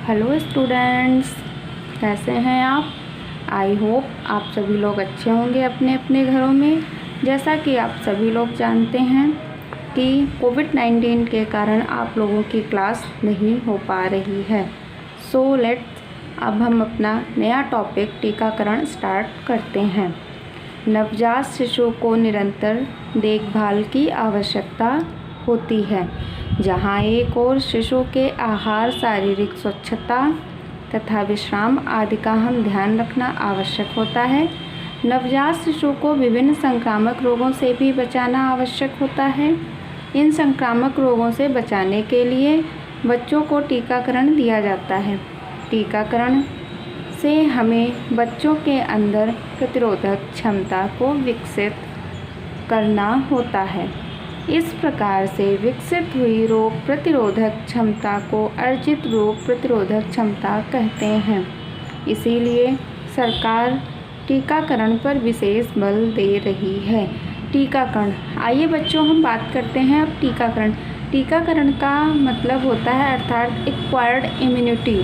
Hello students, कैसे हैं आप। आई होप आप सभी लोग अच्छे होंगे अपने अपने घरों में। जैसा कि आप सभी लोग जानते हैं कि कोविड-19 के कारण आप लोगों की क्लास नहीं हो पा रही है। सो लेट्स अब हम अपना नया टॉपिक टीकाकरण स्टार्ट करते हैं। नवजात शिशु को निरंतर देखभाल की आवश्यकता होती है, जहाँ एक और शिशु के आहार, शारीरिक स्वच्छता तथा विश्राम आदि का हम ध्यान रखना आवश्यक होता है। नवजात शिशु को विभिन्न संक्रामक रोगों से भी बचाना आवश्यक होता है। इन संक्रामक रोगों से बचाने के लिए बच्चों को टीकाकरण दिया जाता है। टीकाकरण से हमें बच्चों के अंदर प्रतिरोधक क्षमता को विकसित करना होता है। इस प्रकार से विकसित हुई रोग प्रतिरोधक क्षमता को अर्जित रोग प्रतिरोधक क्षमता कहते हैं। इसीलिए सरकार टीकाकरण पर विशेष बल दे रही है। टीकाकरण, आइए बच्चों हम बात करते हैं अब टीकाकरण। टीकाकरण का मतलब होता है अर्थात एक्वायर्ड इम्यूनिटी,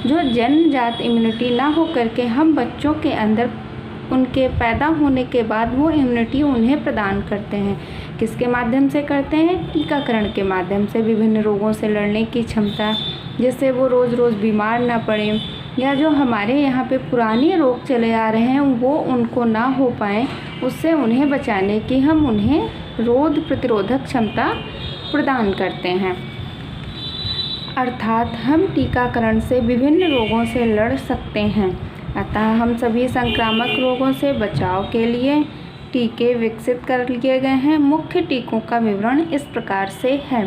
जो जन्मजात इम्यूनिटी ना हो करके हम बच्चों के अंदर उनके पैदा होने के बाद वो इम्यूनिटी उन्हें प्रदान करते हैं। किसके माध्यम से करते हैं? टीकाकरण के माध्यम से। विभिन्न रोगों से लड़ने की क्षमता, जिससे वो रोज़ रोज़ बीमार ना पड़े, या जो हमारे यहाँ पे पुराने रोग चले आ रहे हैं वो उनको ना हो पाएँ, उससे उन्हें बचाने की हम उन्हें रोग प्रतिरोधक क्षमता प्रदान करते हैं। अर्थात हम टीकाकरण से विभिन्न रोगों से लड़ सकते हैं। अतः हम सभी संक्रामक रोगों से बचाव के लिए टीके विकसित कर लिए गए हैं। मुख्य टीकों का विवरण इस प्रकार से है।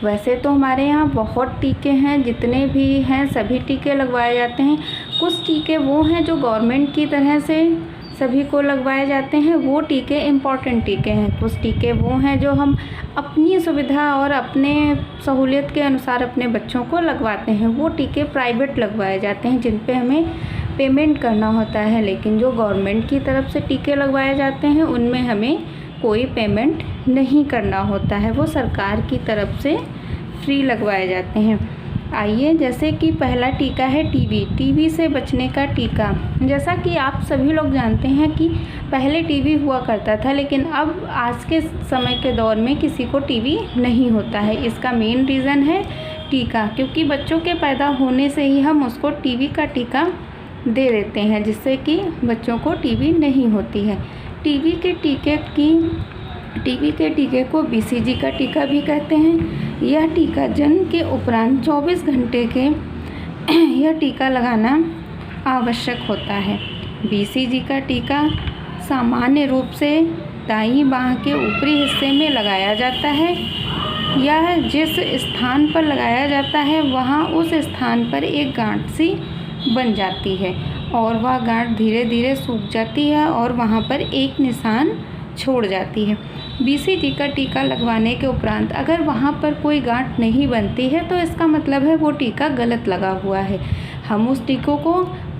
वैसे तो हमारे यहाँ बहुत टीके हैं, जितने भी हैं सभी टीके लगवाए जाते हैं। कुछ टीके वो हैं जो गवर्नमेंट की तरह से सभी को लगवाए जाते हैं, वो टीके इम्पॉर्टेंट टीके हैं। कुछ टीके वो हैं जो हम अपनी सुविधा और अपने सहूलियत के अनुसार अपने बच्चों को लगवाते हैं, वो टीके प्राइवेट लगवाए जाते हैं, जिन पे हमें पेमेंट करना होता है। लेकिन जो गवर्नमेंट की तरफ से टीके लगवाए जाते हैं उनमें हमें कोई पेमेंट नहीं करना होता है, वो सरकार की तरफ से फ्री लगवाए जाते हैं। आइए, जैसे कि पहला टीका है टीबी से बचने का टीका। जैसा कि आप सभी लोग जानते हैं कि पहले टीबी हुआ करता था, लेकिन अब आज के समय के दौर में किसी को टीबी नहीं होता है। इसका मेन रीज़न है टीका, क्योंकि बच्चों के पैदा होने से ही हम उसको टीबी का टीका दे देते हैं, जिससे कि बच्चों को टीबी नहीं होती है। टीबी के टीके को बीसीजी का टीका भी कहते हैं। यह टीका जन्म के उपरांत 24 घंटे के यह टीका लगाना आवश्यक होता है। बीसीजी का टीका सामान्य रूप से दाईं बांह के ऊपरी हिस्से में लगाया जाता है। यह जिस स्थान पर लगाया जाता है वहाँ उस स्थान पर एक गांठ सी बन जाती है और वह गांठ धीरे धीरे सूख जाती है और वहाँ पर एक निशान छोड़ जाती है। बीसीजी का टीका लगवाने के उपरांत अगर वहाँ पर कोई गांठ नहीं बनती है तो इसका मतलब है वो टीका गलत लगा हुआ है। हम उस टीकों को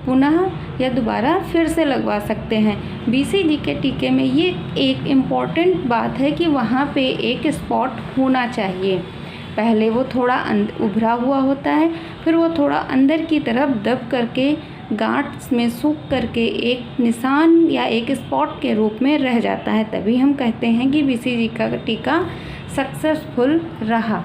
पुनः या दोबारा फिर से लगवा सकते हैं। बीसीजी के टीके में ये एक इम्पॉर्टेंट बात है कि वहाँ पे एक स्पॉट होना चाहिए। पहले वो थोड़ा उभरा हुआ होता है, फिर वो थोड़ा अंदर की तरफ दब करके गांठ में सूख करके एक निशान या एक स्पॉट के रूप में रह जाता है। तभी हम कहते हैं कि बीसीजी का टीका सक्सेसफुल रहा।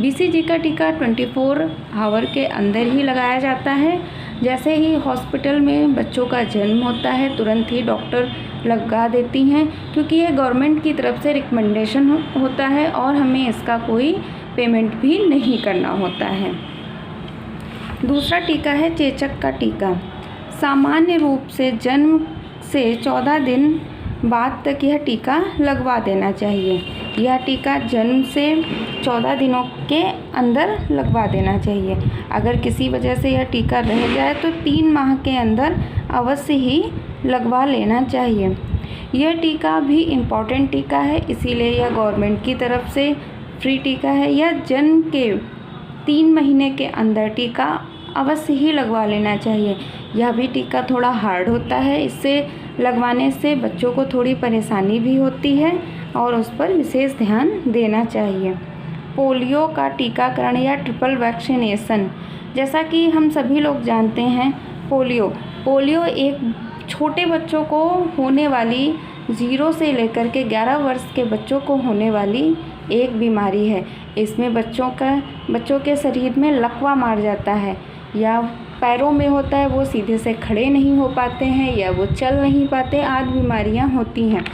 बीसीजी का टीका 24 आवर के अंदर ही लगाया जाता है। जैसे ही हॉस्पिटल में बच्चों का जन्म होता है तुरंत ही डॉक्टर लगा देती हैं, क्योंकि यह गवर्नमेंट की तरफ से रिकमेंडेशन होता है और हमें इसका कोई पेमेंट भी नहीं करना होता है। दूसरा टीका है चेचक का टीका। सामान्य रूप से जन्म से 14 दिन बाद तक यह टीका लगवा देना चाहिए। यह टीका जन्म से 14 दिनों के अंदर लगवा देना चाहिए। अगर किसी वजह से यह टीका रह जाए तो 3 माह के अंदर अवश्य ही लगवा लेना चाहिए। यह टीका भी इम्पॉर्टेंट टीका है, इसीलिए यह गवर्नमेंट की तरफ से फ्री टीका है। यह जन्म के 3 महीने के अंदर टीका अवश्य ही लगवा लेना चाहिए। यह भी टीका थोड़ा हार्ड होता है, इससे लगवाने से बच्चों को थोड़ी परेशानी भी होती है और उस पर विशेष ध्यान देना चाहिए। पोलियो का टीकाकरण या ट्रिपल वैक्सीनेशन। जैसा कि हम सभी लोग जानते हैं, पोलियो एक छोटे बच्चों को होने वाली 0 से लेकर के 11 वर्ष के बच्चों को होने वाली एक बीमारी है। इसमें बच्चों के शरीर में लकवा मार जाता है, या पैरों में होता है, वो सीधे से खड़े नहीं हो पाते हैं या वो चल नहीं पाते, आदि बीमारियां होती हैं।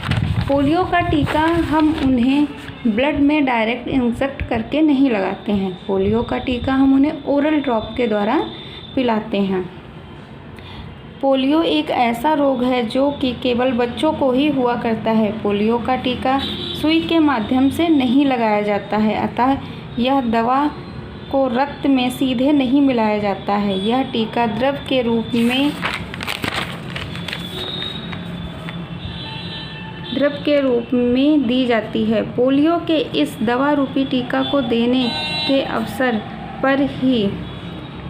पोलियो का टीका हम उन्हें ब्लड में डायरेक्ट इंजेक्ट करके नहीं लगाते हैं। पोलियो का टीका हम उन्हें ओरल ड्रॉप के द्वारा पिलाते हैं। पोलियो एक ऐसा रोग है जो कि केवल बच्चों को ही हुआ करता है। पोलियो का टीका सुई के माध्यम से नहीं लगाया जाता है, अतः यह दवा को रक्त में सीधे नहीं मिलाया जाता है। यह टीका द्रव के रूप में दी जाती है। पोलियो के इस दवा रूपी टीका को देने के अवसर पर ही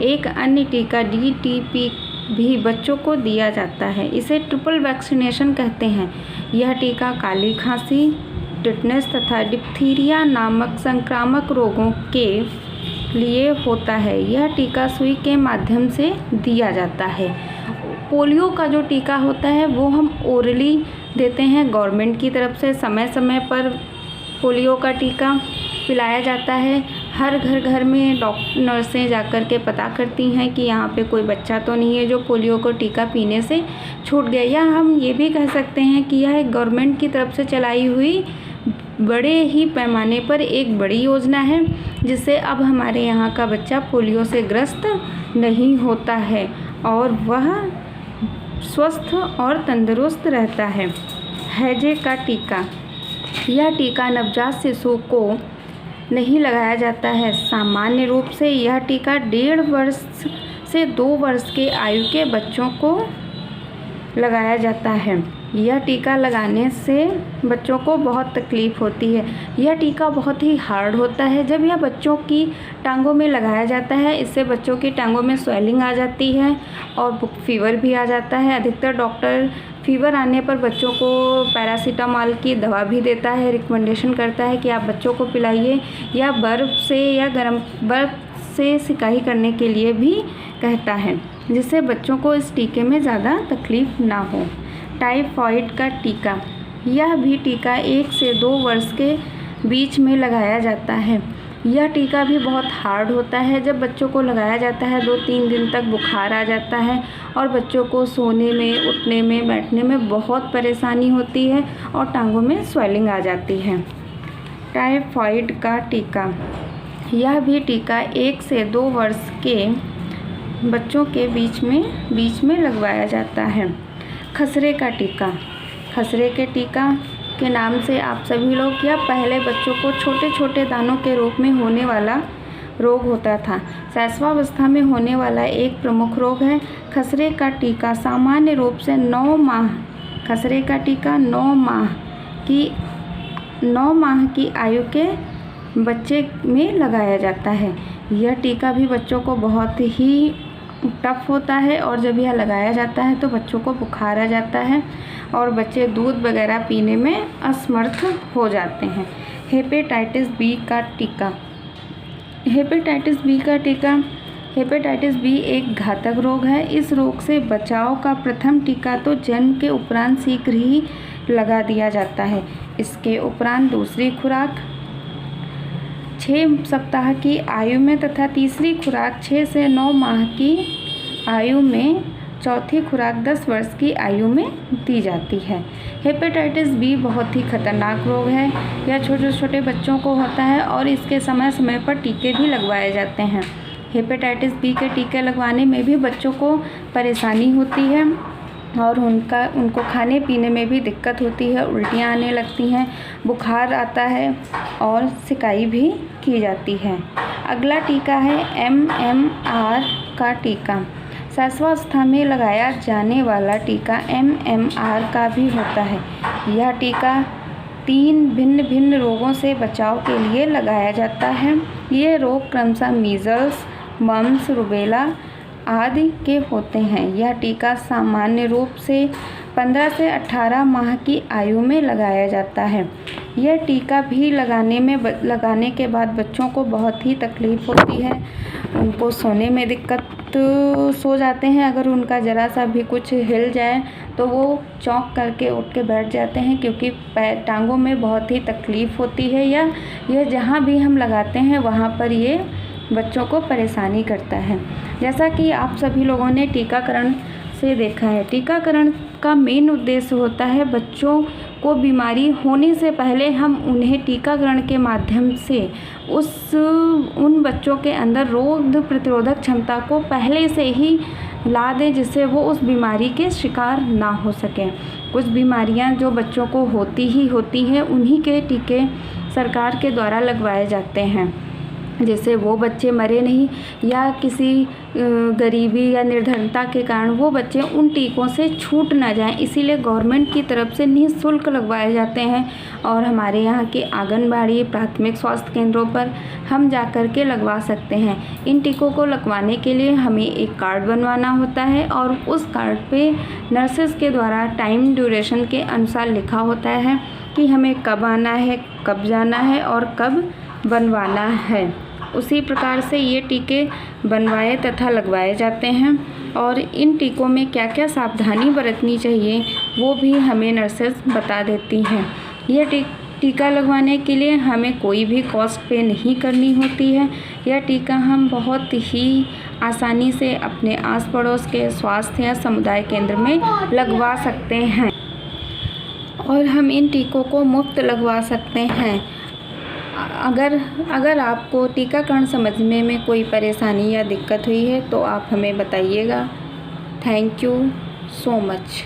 एक अन्य टीका DTP भी बच्चों को दिया जाता है। इसे ट्रिपल वैक्सीनेशन कहते हैं। यह टीका काली खांसी, टिटनेस तथा डिप्थीरिया नामक संक्रामक रोगों के लिए होता है। यह टीका सुई के माध्यम से दिया जाता है। पोलियो का जो टीका होता है वो हम ओरली देते हैं। गवर्नमेंट की तरफ से समय समय पर पोलियो का टीका पिलाया जाता है। हर घर में नर्सें जाकर के पता करती हैं कि यहाँ पे कोई बच्चा तो नहीं है जो पोलियो को टीका पीने से छूट गया। या हम ये भी कह सकते हैं कि यह गवर्नमेंट की तरफ से चलाई हुई बड़े ही पैमाने पर एक बड़ी योजना है, जिससे अब हमारे यहाँ का बच्चा पोलियो से ग्रस्त नहीं होता है और वह स्वस्थ और तंदुरुस्त रहता है। हैजे का टीका, यह टीका नवजात शिशु को नहीं लगाया जाता है। सामान्य रूप से यह टीका 1.5 वर्ष से 2 वर्ष के आयु के बच्चों को लगाया जाता है। यह टीका लगाने से बच्चों को बहुत तकलीफ़ होती है। यह टीका बहुत ही हार्ड होता है। जब यह बच्चों की टांगों में लगाया जाता है, इससे बच्चों की टांगों में स्वेलिंग आ जाती है और फीवर भी आ जाता है। अधिकतर डॉक्टर फीवर आने पर बच्चों को पैरासीटामॉल की दवा भी देता है, रिकमेंडेशन करता है कि आप बच्चों को पिलाइए, या बर्फ़ से या गर्म बर्फ़ से सिकाई करने के लिए भी कहता है, जिससे बच्चों को इस टीके में ज़्यादा तकलीफ़ ना हो। टाइफाइड का टीका, यह भी टीका 1 से 2 वर्ष के बीच में लगाया जाता है। यह टीका भी बहुत हार्ड होता है। जब बच्चों को लगाया जाता है 2-3 दिन तक बुखार आ जाता है और बच्चों को सोने में, उठने में, बैठने में बहुत परेशानी होती है और टांगों में स्वेलिंग आ जाती है। टाइफाइड का टीका, यह भी टीका 1 से 2 वर्ष के बच्चों के बीच में लगवाया जाता है। खसरे का टीका, खसरे के टीका के नाम से आप सभी लोग, यह पहले बच्चों को छोटे छोटे दानों के रूप में होने वाला रोग होता था। शैशवावस्था में होने वाला एक प्रमुख रोग है। खसरे का टीका सामान्य रूप से 9 माह, खसरे का टीका 9 माह की आयु के बच्चे में लगाया जाता है। यह टीका भी बच्चों को बहुत ही टफ होता है और जब यह लगाया जाता है तो बच्चों को बुखार आ जाता है और बच्चे दूध वगैरह पीने में असमर्थ हो जाते हैं। हेपेटाइटिस बी का टीका, हेपेटाइटिस बी का टीका, हेपेटाइटिस बी एक घातक रोग है। इस रोग से बचाव का प्रथम टीका तो जन्म के उपरांत शीघ्र ही लगा दिया जाता है। इसके उपरांत दूसरी खुराक 6 सप्ताह की आयु में तथा तीसरी खुराक 6 से 9 माह की आयु में, चौथी खुराक 10 वर्ष की आयु में दी जाती है। हेपेटाइटिस बी बहुत ही खतरनाक रोग है। यह छोटे छोटे बच्चों को होता है और इसके समय समय पर टीके भी लगवाए जाते हैं। हेपेटाइटिस बी के टीके लगवाने में भी बच्चों को परेशानी होती है और उनको खाने पीने में भी दिक्कत होती है, उल्टियाँ आने लगती हैं, बुखार आता है और सिकाई भी की जाती है। अगला टीका है MMR का टीका। शैशवावस्था में लगाया जाने वाला टीका MMR का भी होता है। यह टीका 3 भिन्न भिन्न रोगों से बचाव के लिए लगाया जाता है। ये रोग क्रमशः मीज़ल्स, मम्स, रूबेला आदि के होते हैं। यह टीका सामान्य रूप से 15 से 18 माह की आयु में लगाया जाता है। यह टीका भी लगाने के बाद बच्चों को बहुत ही तकलीफ़ होती है। उनको सोने में दिक्कत, सो जाते हैं, अगर उनका ज़रा सा भी कुछ हिल जाए तो वो चौंक करके उठ के बैठ जाते हैं, क्योंकि टांगों में बहुत ही तकलीफ़ होती है, या यह जहाँ भी हम लगाते हैं वहाँ पर ये बच्चों को परेशानी करता है। जैसा कि आप सभी लोगों ने टीकाकरण से देखा है, टीकाकरण का मेन उद्देश्य होता है बच्चों को बीमारी होने से पहले हम उन्हें टीकाकरण के माध्यम से उन बच्चों के अंदर रोग प्रतिरोधक क्षमता को पहले से ही ला दें, जिससे वो उस बीमारी के शिकार ना हो सकें। कुछ बीमारियां जो बच्चों को होती हैं, उन्हीं के टीके सरकार के द्वारा लगवाए जाते हैं, जिससे वो बच्चे मरे नहीं, या किसी गरीबी या निर्धनता के कारण वो बच्चे उन टीकों से छूट ना जाएं। इसीलिए गवर्नमेंट की तरफ से निःशुल्क लगवाए जाते हैं, और हमारे यहाँ के आंगनबाड़ी प्राथमिक स्वास्थ्य केंद्रों पर हम जा कर के लगवा सकते हैं। इन टीकों को लगवाने के लिए हमें एक कार्ड बनवाना होता है, और उस कार्ड पे नर्सेस के द्वारा टाइम ड्यूरेशन के अनुसार लिखा होता है कि हमें कब आना है, कब जाना है और कब बनवाना है। उसी प्रकार से ये टीके बनवाए तथा लगवाए जाते हैं, और इन टीकों में क्या क्या सावधानी बरतनी चाहिए वो भी हमें नर्सेस बता देती हैं। यह टीका लगवाने के लिए हमें कोई भी कॉस्ट पे नहीं करनी होती है। यह टीका हम बहुत ही आसानी से अपने आस पड़ोस के स्वास्थ्य या समुदाय केंद्र में लगवा सकते हैं, और हम इन टीकों को मुफ्त लगवा सकते हैं। अगर आपको टीकाकरण समझने में कोई परेशानी या दिक्कत हुई है तो आप हमें बताइएगा। Thank you so much.